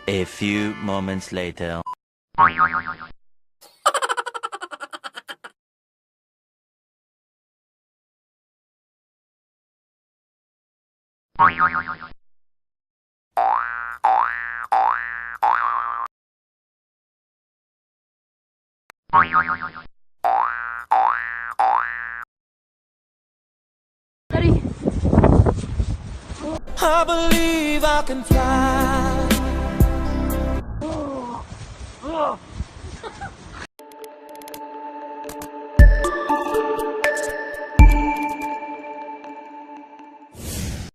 A few moments later. I believe I can fly.